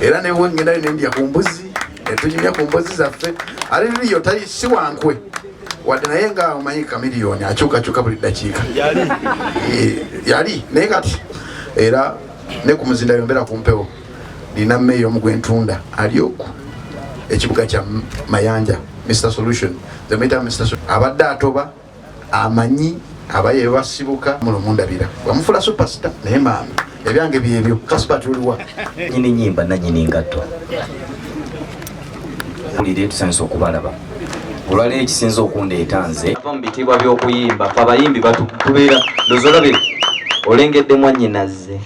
era ne wengenda n'endya ku mbuzi etunyumya ku mbuzi zaffe aliriyo tali si wankwe wadde naye nga omanyi Chameleone akyukakyuka buli ddakiika yali naye kati era ne ku muzinda yombera ku mpewo nina mmeeyo omu gwentunda ali oku ekibuga kya Mayanja Mr. Solution the meta Mr. Solution abadde atoba amanyi abaye basibuka mulumundabira bamufula superstar naye maami ebyange byebyo kaspa tuliwa nyini nyimba na nyini ngato ulire tusanso kubalaba olwale ekisinzo okundeeta nze ava mu bitibwa by'okuyimba fa abayimbi batubeera ndozolabe olengedde mwannyinaze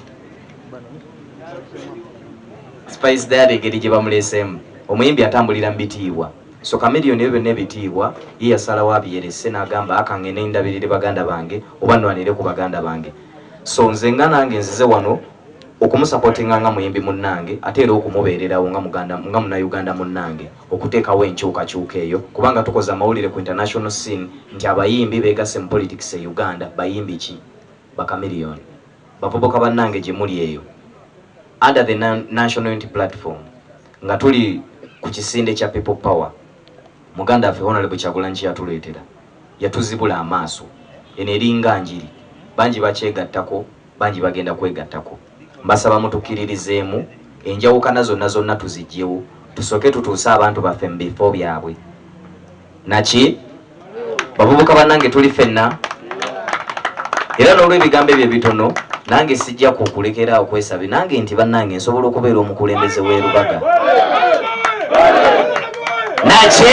Spice Dad egeri gye bamuleesemu omuyimbi atambulira mu bitiibwa so Chameleone ebyo n'ebitiibwa ye yasalawo abiyerese n'agamba akangene ndabirire baganda bange oba nnwanire ku baganda bange so nze nga nange nzize wano okumusupportinga nga muyimbi munnange ate era okumubeererawo nga munnauganda munnange okuteekawo enkyukakyuka eyo kubanga tukoze amawulire ku international scene nti abayimbi beegase mu politics e Uganda bayimbi ki ba Chameleone bavubuka bannange gye muli eyo under the national unity platform nga tuli ku kisinde kya people power muganda affe Honorable Kyagulanyi yatuleetera yatuzibula amaaso eno eringa njiri bangi bakyegattako bangi bagenda kwegattako mbasaba mutukkiririzeemu enjawukana zonna tuzijjewo tusooke tutuuse abantu baffe mu bifo byabwe naki bavubuka bannange tuli ffenna era n'olw'ebigambo ebyo bitono nange sijja kukulekera okwesabe nange nti bannange nsobola okubeera omukulembeze w'erubaga naki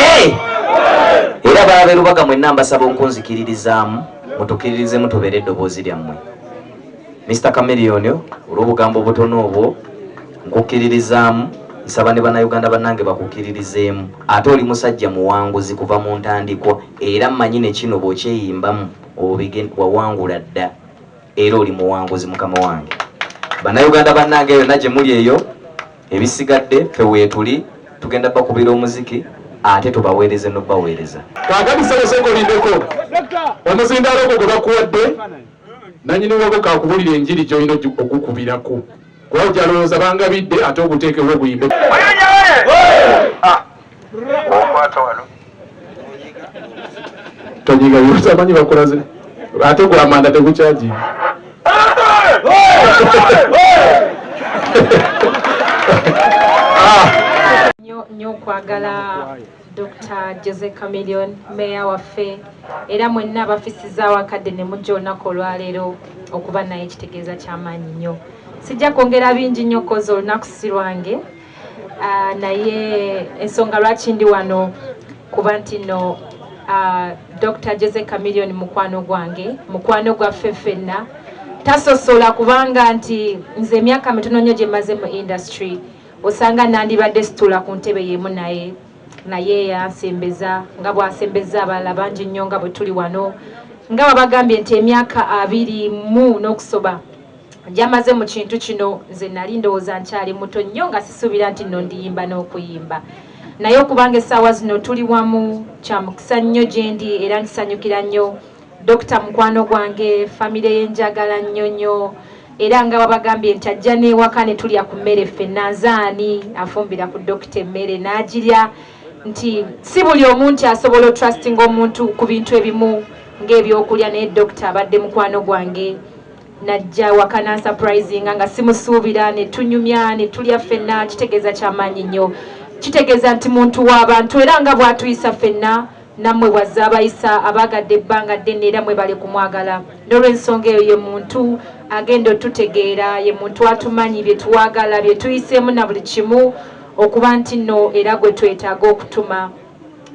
era baabeerubaga mwenna mbasaba okunzikiririzaamu mutukkiririzemu tubeere eddoboozi lyammwe Mr. Chameleone olw'obugambo obutono obwo nkukkiririzaamu nsaba ne bannayuganda bannange bakukkiririzeemu ate oli musajja muwanguzi kuva mu ntandikwa era mmanyi ne kino bw'okyeyimbamu wawangula dda era oli muwanguzi mukama wange bannayuganda bannange yonna gye muli eyo ebisigadde ffe weetuli tugenda bakubira omuziki ate tubaweereze n'obbaweereza kaakati seboseko lindeko omuzindaalo ogwo gwe bakuwadde nanyini wako kakubulira enjiri gy'olina okukubirako kuba okyalowooza bangabidde ate oguteekewo oguyimbe tonyiga byosamanyi bakulaze ate gwamanda tegukyaji nyo okwagala Dr. Jose Chameleone meya waffe era mwenna abafisizaawo akadde ne mujja olunaku olwaleero okuba naye ekitegeeza ky'amaanyi nnyo sijja kwongera bingi nnyo koza olunaku si lwange naye ensonga lwaki ndi wano kuba nti nno Dr. Jose Chameleone mukwano gwange mukwano gwaffe ffenna tasosola kubanga nti nze emyaka mitono nnyo gye maze mu industry osanga nandibadde situla ku ntebe yemu naye yansembeza nga bwasembeza abalala bangi nnyo nga bwe tuli wano nga babagambye nti emyaka 20 n'okusoba gyamaze mu kintu kino nze nali ndowooza nkyali muto nnyo nga sisuubira nti nno ndiyimba n'okuyimba naye okubanga essaawa zino tuli wamu kya mukisa nnyo gye ndi era nkisanyukira nnyo Dr. mukwano gwange famire ye njagala nnyo nnyo era nga babagambye nti ajja n'ewaka ne tulya ku mmere ffenna nzaani afumbira ku dokita emmere n'agirya nti si buli omuntu asobola otrusting omuntu ku bintu ebimu ng'ebyokulya naye dokita abadde mukwano gwange najja waka na surprisinga nga simusuubira ne tunyumya ne tulya ffenna kitegeeza ky'amaanyi nnyo kitegeeza nti muntu w'abantu era nga bw'atuyisa ffenna nammwe bwazza abayisa abagadde ebbanga ddene era mwe bali kumwagala n'olw'ensonga eyo ye muntu agenda otutegeera ye muntu atumanyi bye tuwagala bye tuyiseemu na buli kimu okuba nti nno era gwe twetaaga okutuma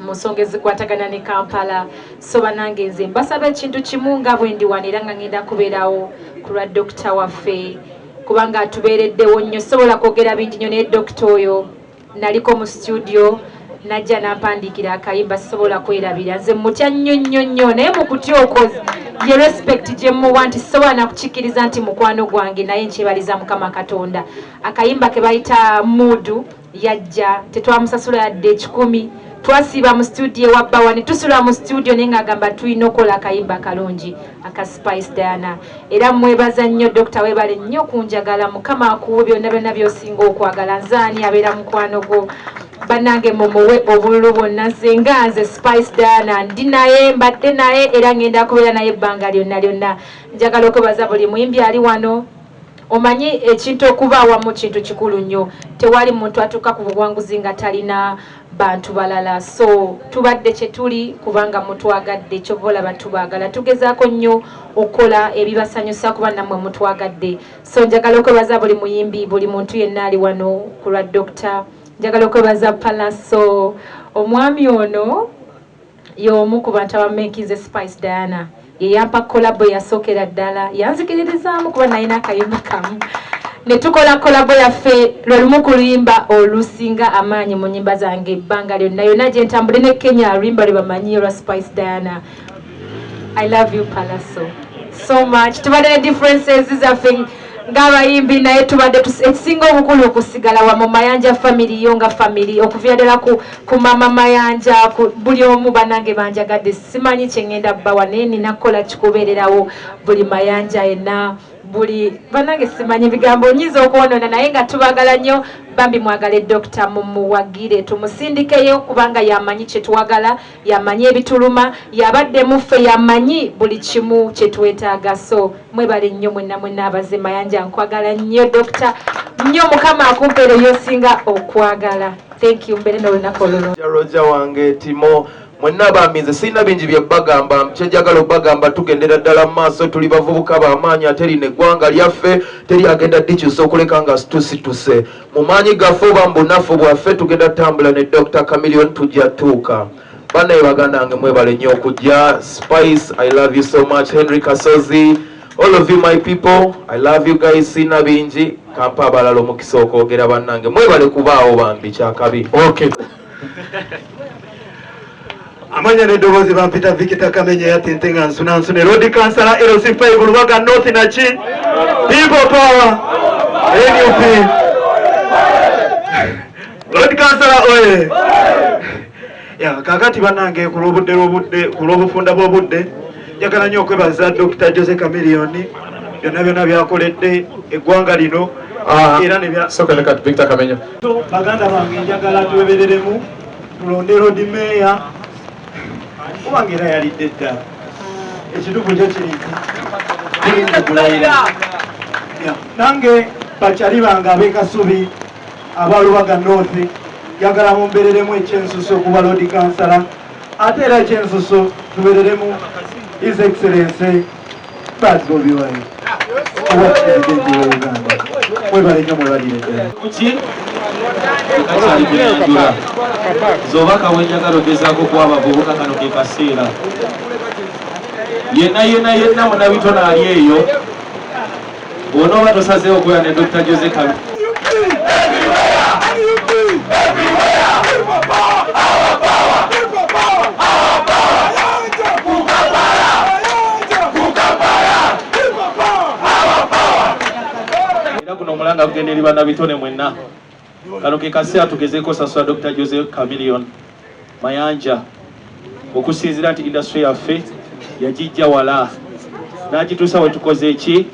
mu nsonga ezikwatagana ne Kampala so banange nze mbasaba ekintu kimu nga bwe ndi wano era nga ngenda kubeerawo ku lwa dokita waffe kubanga atubeereddewo nnyo sobola kwogera bingi nnyo naye dokita oyo naliko mu studio najja nampandiikira akayimba sisobola kwerabira nze mutya nnyo nnyo nnyo naye mu kutya okozi ye respect gye muwa nti sisobola nakukikkiriza nti mukwano gwange naye nkyebaliza Mukama Katonda akayimba ke bayita Mudu yajja tetwamusasula yadde 10 twasiba mu studio wa Bawani tusula mu studio nenga agamba tulina okola akayimba kalungi aka Spice Diana era mwebaza nnyo Dr. webale nnyo kunjagala mukama akuwe byonna byonna byosinga okwagala nzaani abeera mukwano gwo banange mumuwe obululu bwonna senga nze Spice Diana ndi naye mbadde naye era ngenda kubeera naye ebbanga lyonna njagala okwebaza buli muyimbi ali wano omanyi ekintu okuba awamu kintu kikulu nnyo tewali muntu atuuka ku buwanguzi nga talina bantu balala so tubadde kye tuli kubanga mutwagadde kyova olaba tubaagala tugezaako nnyo okukola ebibasanyusa kuba nammwe mutwagadde so njagala okwebaza buli muyimbi buli muntu yenna ali wano ku lwa Dokita njagala okwebaza Palaso omwami ono y'omu ku bantu abamekinze Spice Diana yeyampa kolabo yasookera ddala yanzikiririzaamu kuba nalina akayimba kamu ne tukola kolabo yaffe lwe lumu ku luyimba olusinga amaanyi mu nnyimba zange ebbanga lyonna yonna gye ntambule ne Kenya aluyimba lwe bamanyi olwa Spice Diana. I love you Palaso so much. Tubadde ne differences zaffe ng'abayimbi naye tubadde ekisinga obukulu okusigala wa mu Mayanja family yo nga family okuva ddala ku mama Mayanja buli omu banange banjagadde simanyi kye ngenda bbawa naye ninakola kikubeererawo buli Mayanja yenna buli banange simanyi ebigambo nyiza okuwonona naye nga tubagala nnyo bambi mwagale Dokita mumuwagire tumusindikeyo kubanga yamanyi kye twagala yamanyi ebituluma yabadde muffe yamanyi buli kimu kye twetaaga so mwebale nnyo mwenna abaze Mayanja nkwagala nnyo Dokita nnyo mukama akumpeera yosinga okwagala thank you mbere n'olunaku olulungi Roja wange Timo mwenna bamize sina bingi bye bagamba kyejagala bagamba tugendera ddala maaso tuli bavubuka b'amaanyi ate lino eggwanga lyaffe teryagenda dikyusa okuleka nga situsituse mu maanyi gaffe oba mbunafu bwaffe tugenda tambula ne Dr. Chameleon tujja tuuka banaye baganda wange mwebale nnyo okujja Spice I love you so much Henry Kasozi all of you my people I love you guys sina bingi kampa abalala omukisa okwogera bannange mwebale kubaawo bambi kyakabi okay amanya n'eddoboozi bampita Victor Kamenye yatente nga nsuna Road Councillor LC5 Lubaga North Nachi People Power NUP Road Councillor oye kakati bannange ku lw'obufunda bw'obudde njagala nnyo okwebaza Dr. Jose Chameleon byonna byakoledde eggwanga lino era sokeleka Victor Kamenye baganda bange njagala tubebereremu tulonde Road Mayor kubanga era yalidde dda ekituufu kyo kiri kulayira nange bakyali bange ab'ekasubi aba Lubaga North njagala mumbereremu ekyensuso okuba Road Councillor ate era ekyensuso tubereremu His Excellency Bobi Wine owa Pulezidenti wa Uganda mwebale nnyo mwebalire zobaka wenjagala ogezaako kuwa abavubuka kano ke kaseera yenna munabitona ali eyo bw'onooba tosazeewo okubeera ne Dr. Jose Chameleon era guno omulanga gugenda eri bannabitone mwenna kano ke kaseera tugezeeko sasula Dr. Jose Chameleon Mayanja okusinziira nti industry yaffe yagijja wala n'agituusa we tukoze eki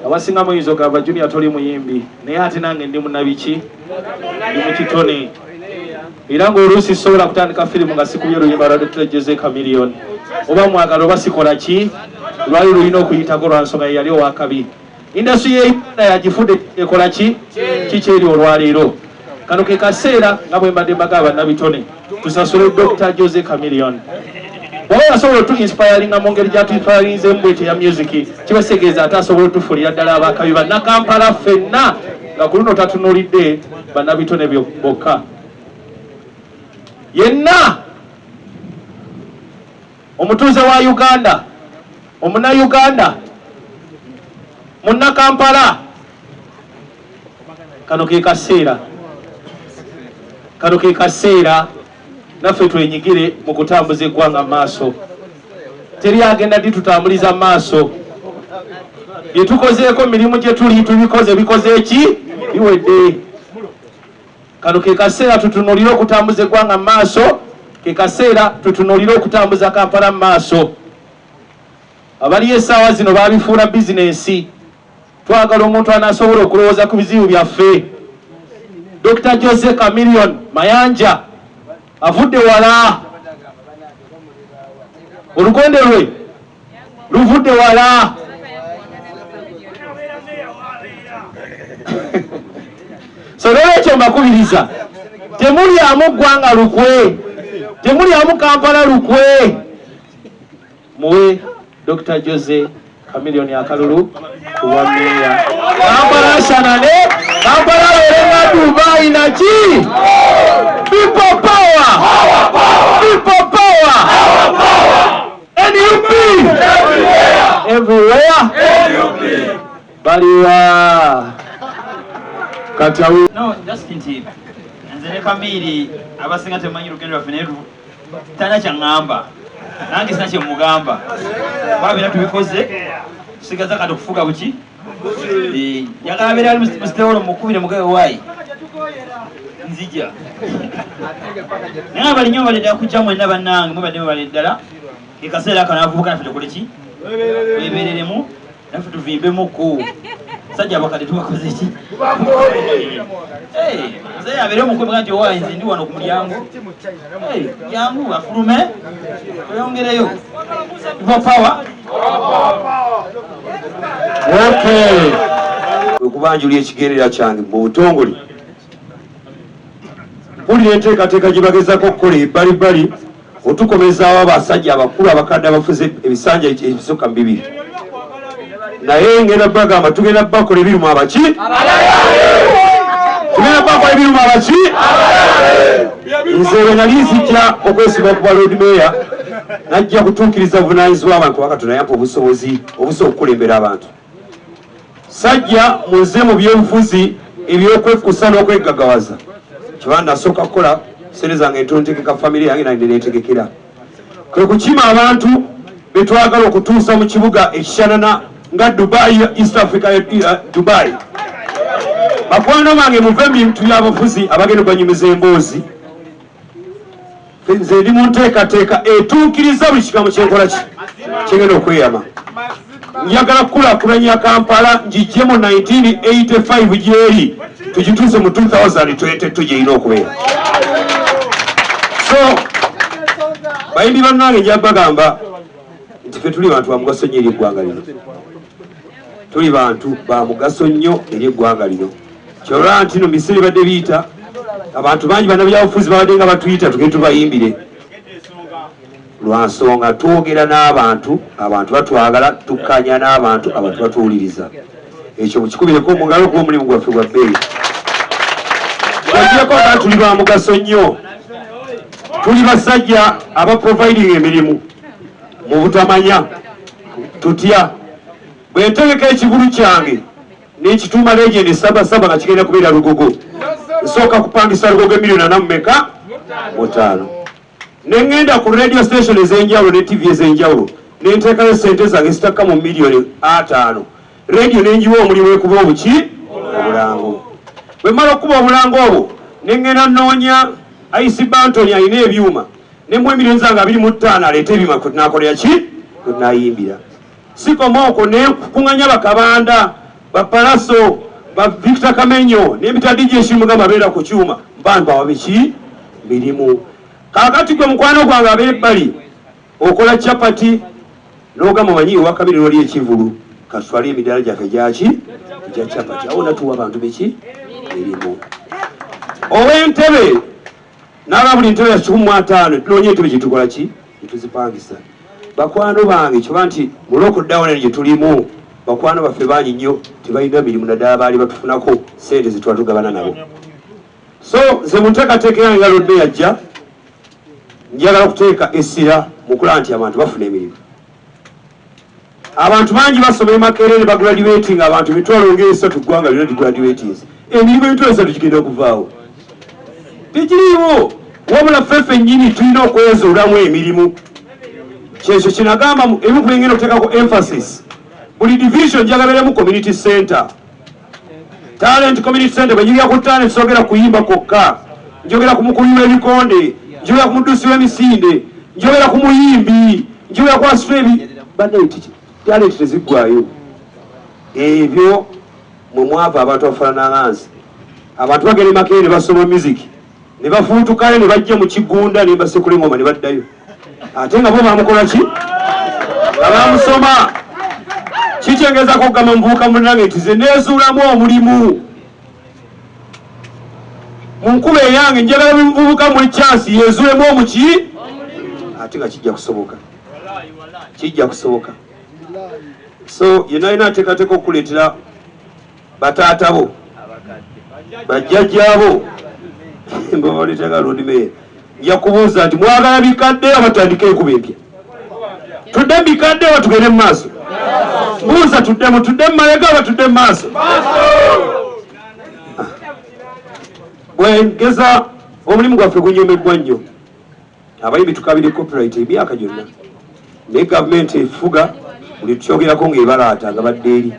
abasinga muyinza ogamba Junior toli muyimbi naye ate nange ndi munabiki ndi mu kitone era ng'oluusi sobola kutandika firimu nga sikubye oluyimba lwa Dr. Jose Chameleon oba mwagala oba sikola ki lwali lulina okuyitako lwa nsonga ye yali owakabi industry y'Uganda yagifudde ekola ki kikyeri olwaleero kano ke kaseera nga bwe mbadde mbagamba bannabitone tusasule Dr. Jose Chameleon bw'oba yasobola otu-inspiringa mu ngeri gy'atu-inspirinzemu bwete ya music kibasegeeza ate asobola otufuulira ddala abakabi bannakampala ffenna nga ku luno tatunulidde bannabitone bokka yenna omutuuze wa Uganda omunna-Uganda munnakampala kano ke kaseera naffe twenyigire mu kutambuza eggwanga maaso teri agenda ddi tutambuliza maaso bye tukozeeko mirimu gye tuli tubikoze bikoze eki biwedde kano ke kaseera tutunulire okutambuza eggwanga mu maaso, ke kaseera tutunulire okutambuza Kampala mu maaso. Abali essaawa zino baabifuula bizinensi. Twagala omuntu anaasobola okulowooza ku bizibu byaffe. Dr. Jose Chameleone Mayanja avudde wala. Olukonde lwe luvudde wala. So lwekyo mbakubiriza, temulyamu ggwanga lukwe, temulyamu Kampala lukwe. Muwe Dr. Jose Chameleone akalulu kuwa meya. Kampala shanane, Kampala werenga Dubai naki? People power! People power! NUP! Everywhere! Baliwa! Katawu. No, just nti nze Kamili abasinga temanyi lugendo lwaffe naye tana kyangamba nange sina kyemugamba babira tubikoze tusigaza kati okufuga buki yagala beera ali musitewolo mukubire mugabe waayi nzija naye abalinyo baledda kujja mwenna bannange mubadde baleddala ekaseera kano avubuka naffe tukole ki webereremu naffe tuvimbemuku sajja abakadde tubakoze ki nze abeere omukubega nti owaayi nze ndi wano ku mulyango yangu afulume oyongereyo power. Okay. Okubanjulira ekigendera kyange mu butongole mpulira enteekateeka gye bagezaako okukola ebbalibbali otukomezaawo abasajja abakulu abakadde abafuze ebisanja ebisooka mu bibiri naye ngenda bagamba tugenda bakola ebirimu abaki tugenda bakola ebirimu abaki nze bwe nali nzijja okwesiba ku baloodi meeya najja kutuukiriza buvunaanyizibwa abantu Katonda yampa obusobozi obusobola okukulembera abantu sajja muze mu byobufuzi ebyokwekusa n'okwegagawaza kiba nasooka kukola sente zange entontegeka famire yange nalinde neetegekera kwe kukima abantu betwagala okutuusa mu kibuga ekishanana nga Dubai, East Africa, Dubai. Bakwano bange muve mu bintu by'abafuzi abagenda banyumiza emboozi nze ndi mu nteekateeka etuukiriza buli kigambo kyenkola kigenda okweyama. Njagala kukulaakulanya Kampala ngijje mu 1985 gyeri tugituuse mu 2020 gyerina okubeera. So bayimbi bannange nja bagamba nti ffe tuli bantu ba mugaso nnyo eri eggwanga lino, tuli bantu ba mugaso nnyo eri eggwanga lino. Kyolwa nti no mu biseera badde biyita abantu bangi bannabyabufuzi babadde nga batuyita tugende tubayimbire lwa nsonga twogera n'abantu, abantu batwagala, tukkanya n'abantu, abantu batuwuliriza. Ekyo mukikubireko mu ngalo kuba omulimu gwaffe gwa bbeeyi. Twagyeko nga tuli ba mugaso nnyo, tuli basajja abaproviding emirimu mu butamanya tutya. Bwe ntegeka ekivulu kyange n'ekituuma legend sabasaba nga kigenda kubeera Lugogo, nsooka kupangisa Lugogo emiliyoni 45 nengenda ku radio station ez'enjawulo ne TV ez'enjawulo nenteekayo sente zange zitakka mu miliyoni 5. Radio nenjiwa omulimu ekuba obuki obulango. Bwe mala okuba obulango obwo nengenda nnoonya IC Bantoni alina ebyuma nemwe emiliyoni zange 25 aleeta ebyuma kwe tunakolera ki kwe tunayimbira. Sikomooko nekuŋŋanya bakabanda bapalaso ba Victor Kamenyo n'ebita DJ Shimugamba beera ku kyuma mbantu ababiki mirimu. Kakati gwe mukwano gwange abebbali okola chapati n'ogamba manyi wa Kamili wali ekivulu katwali emidaala gyaffe gyaki gya chapati awo natuwa abantu beki mirimu. Ow'entebe n'aba buli ntebe ya 15 tulonye entebe gye tukola ki tuzipangisa. Bakwano bange kiba nti mu lockdown gye tulimu bakwano baffe bangi nnyo tebalina mirimu naddala baali batufunako sente zetwatugabana nabo. So nze mu nteekateeka yange nga lodde yajja njagala okuteeka essira mu kulaba nti abantu bafuna emirimu. Abantu bangi basoma Makerere bagraduating abantu emitwalo ng'esatu ggwanga lino graduates. Emirimu emitwalo esatu gigenda okuvaawo. Tegiriiwo wabula ffeffe nnyini tulina okwezuulamu emirimu. Kyekyo kinagamba ebimu kubengenda okuteekako emphasis. Buli division njagaberemu community center. Talent Community Center banyirya ku talent sogera kuyimba kokka njogera ku mukulu w'ebikonde njogera ku mudusi w'emisinde njogera ku muyimbi njogera ku aswebi banaiti talent tezigwayo ebyo mwe mwava abantu bafaanana nganzi abantu bagenda Makerere basoma music ne bafuutukayo ne bajja mu kigunda ne basekula engoma ne baddayo ate nga bo bamukola ki abamusoma kikyengeza kugamba muvubuka munnange nti ze neezuulamu omulimu mu nkuba eyange njagala muvubuka muli chansi yeezuulemu omuki ate nga kijja kusoboka so yenna alina ateekateeka okukuleetera bataata bo bajjajjaabo mbabaleetanga roadmayor nja kubuuza nti mwagala bikadde abatandika enkuba empya tudde mu bikadde oba tugende mu maaso buuza tudde mu mabega oba tudde mu maaso bwengeza omulimu gwaffe gunyomeddwa nnyo abayimbi tukabire copyright emyaka gyonna naye gavumenti efuga buli tukyogerako ng'ebalaata nga badde eri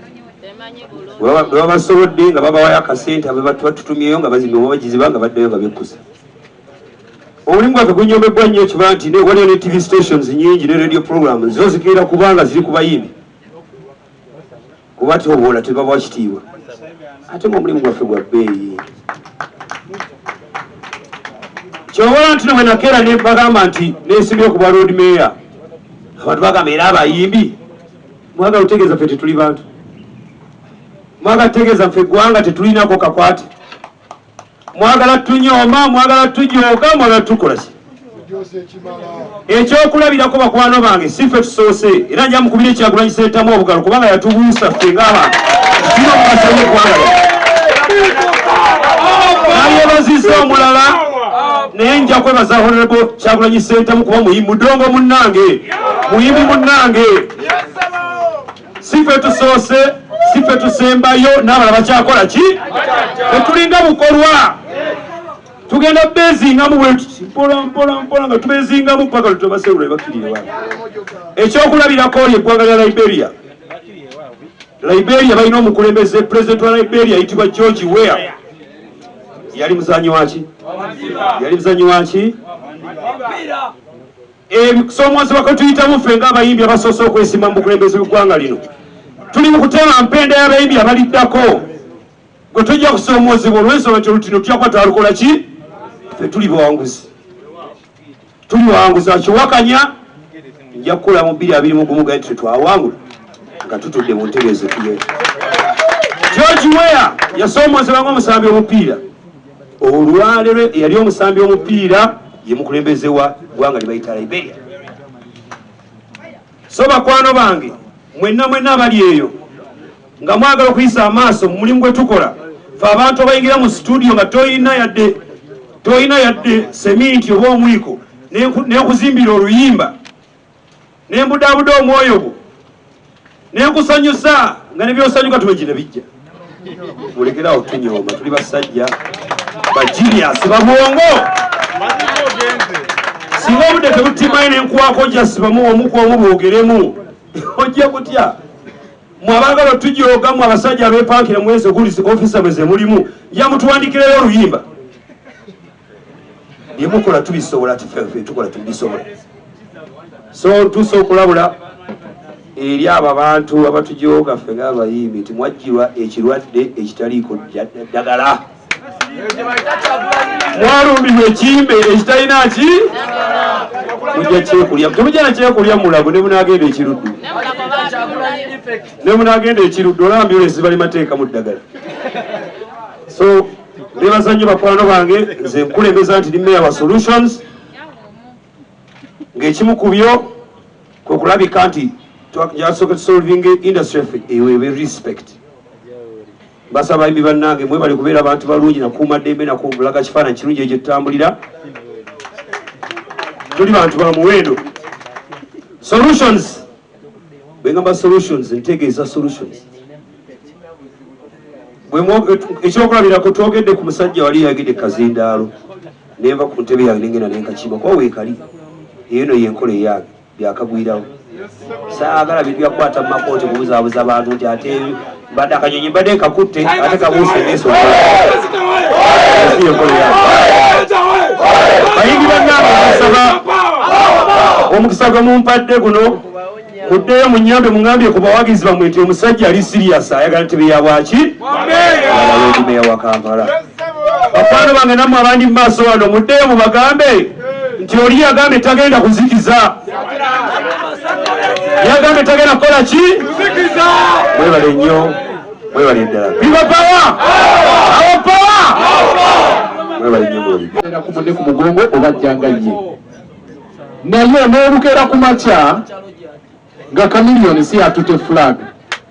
bwe babasobodde nga babawayo akasente batutumyeyo nga bazimba oba bagiziba nga baddeyo nga bekkusa omulimu gwaffe gunyomeddwa nnyo kiba nti waliyo ne TV stations nyingi ne radio programs zo zikeera kubanga ziri ku bayimbi kuba toboola tebabawa kitiibwa ate ngaomulimu gwaffe gwa bbeeyi kyobola nti nomwe nakeera ne bagamba nti nesimbire ku bwa road mayor abantu bagamba era abayimbi mwagala otegeeza ffe tetuli bantu mwagala tutegeeza ffe eggwanga tetulinako kakwate mwagala tunyooma mwagala tujooga mwagala tukola ki ekyokulabirako bakwano bange si ffe tusoose era nja mukubira Kyagulanyi Ssentamu obugalo kubanga yatubuusa ffe ng'abantu kino mukasanye eggwanga nalyebaziza omulala naye nja kwebaza Honorable Kyagulanyi Ssentamu kuba mudongo munnange muyimbi munnange si ffe tusoose si ffe tusembayo n'abalala bakyakola ki tetulinga bukolwa tugenda bezingamu bwetuti mpola nga tubezingamu paka lutobasewula ebakirire wano ekyokulabirako eggwanga lya Liberia balina omukulembeze president wa Liberia ayitibwa George Weah yali muzanyi waki ebisomoozi bakatuyitamu ffe ng'abayimbi abasoose okwesimba mu bukulembeze bw'eggwanga lino tuli mu kutema mpenda y'abayimbi abaliddako gwe tojja kusoomoozebwa olw'ensonga nti olutino tujja kuba twalukola ki ffe tuli bawanguzi akiwakanya nja kukola mu 2021 ga nti tetwawangula nga tutudde mu ntegeezo tuye George Weah yasoomozebwa ng'omusambi omupiira olwaleero eyali omusambi omupiira ye mukulembeze wa ggwanga lye bayita Liberia so bakwano bange mwenna abali eyo nga mwagala okuyisa amaaso mu mulimu gwe tukola fe abantu abayingira mu studio nga toyina yadde seminti oba omwiko nenkuzimbira oluyimba nembudaabuda omwoyo gwo nenkusanyusa nga nebyosanyuka tubegina bijja mulekerawo tunyooma tuli basajja bajiniasi babwongo singa obudde tebutimayo nenkuwako jasibamu omuku bwogeremu ojja kutya mwabagala tujoogamu abasajja abepankira mwezi ogulisi ofisa mweze mulimu yamutuwandikirayo oluyimba byemukola tubisobola tifefe tukola tubisobola so ntuusa okulabula eri abo abantu abatujooga ffe ng'abayimbi nti mwajjirwa ekirwadde ekitaliiko ddagala mwalumbibwa ekimbe ekitalina ki mujja kyekulya temujja na kyekulya mulago ne munagenda ekiruddu olaba mbyolesi bali mateeka mu ddagala so nebaza nnyo bakwano bange nze nkulembeza nti ni Mayor wa Solutions ng'ekimu ku byo kwe kulabika nti twasoka solving industry ewewe respect basaba abayimbi bannange mwe bali kubeera abantu balungi nakuuma ddembe nakulaga kifaananyi kirungi ekyo tutambulira tuli bantu ba muwendo Solutions bwengamba Solutions ntegeeza Solutions ekyokulabirako twogedde ku musajja wali yagedde Kazindaalo nenva ku ntebe yange nengenda nenkakima kuba weekali eyo no yenkola eyange byakagwirawo saagala bintu byakukwata mu makooti kubuzaabuza abantu nti ate mbadde akanyonyi mbadde kakutte ate kabuuse n'ensonga bayingi bannange basaba omukisa gwe mumpadde guno muddeyo munyambe mungambye ku bawagizi bamwe nti omusajja ali sirias ayagala ntebe ya bwaki meya wa Kampala. Bakwano bange nammwe abandi mu maaso wano muddeyo mubagambe nti oli yagambye tagenda kuzikiza, yagambye tagenda kukola ki? Mwebale nnyo, mwebale ddala. Viva power! Our power! Mwebale nnyo mwoli. Era ku munne ku mugongo obajjanga ye. Naye n'olukera ku makya nga Chameleone si atute flag.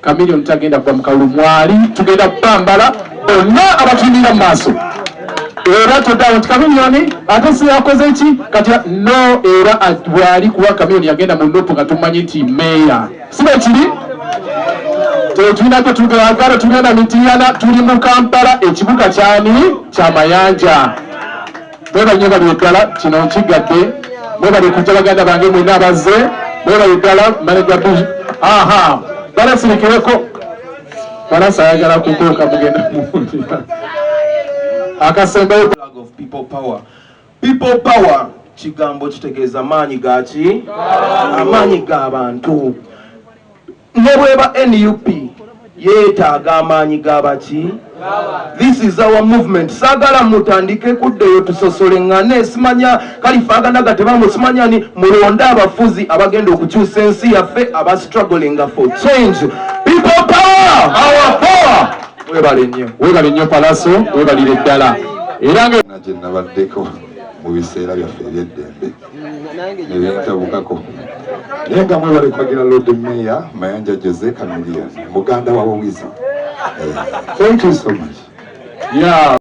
Chameleone tagenda kuba mu kalulu mwali, tugenda kupambala bonna abatulira mu maaso. Era toddawo nti Chameleone ate si yakoze ki kati no era bwali kuba Chameleone yagenda mu ndopo nga tumanyi nti meya sibe kiri tetulina tetugala tugenda mitiyana tuli mu Kampala ekibuga kyani kya Mayanja. Bweba nnyo bali eddala kino nkigadde bwebali kujja baganda bange mwena abazze bwebali eddala manager bush balasirikireko balasa ayagala kutuuka mugenda muwulira akasembayo of people power. People power kigambo kitegeeza maanyi gaki amaanyi g'abantu. Ne bweba NUP yeetaaga amaanyi g'abaki. This is our movement. Sagala mutandike kuddeyo tusosolengane simanya kalifagana gatebamu simanyani mulonda abafuzi abagenda okukyusa ensi yaffe aba struggling for change. People power! Our power! webale nnyo Palaso webalire ddala era nga gye nabaddeko mu biseera byaffe eby'eddembe nebyentabukako naye nga mwebale kwagira Lord Mayor Mayanja Jose Chameleone muganda wa Wiza. Thank you so much. yeah.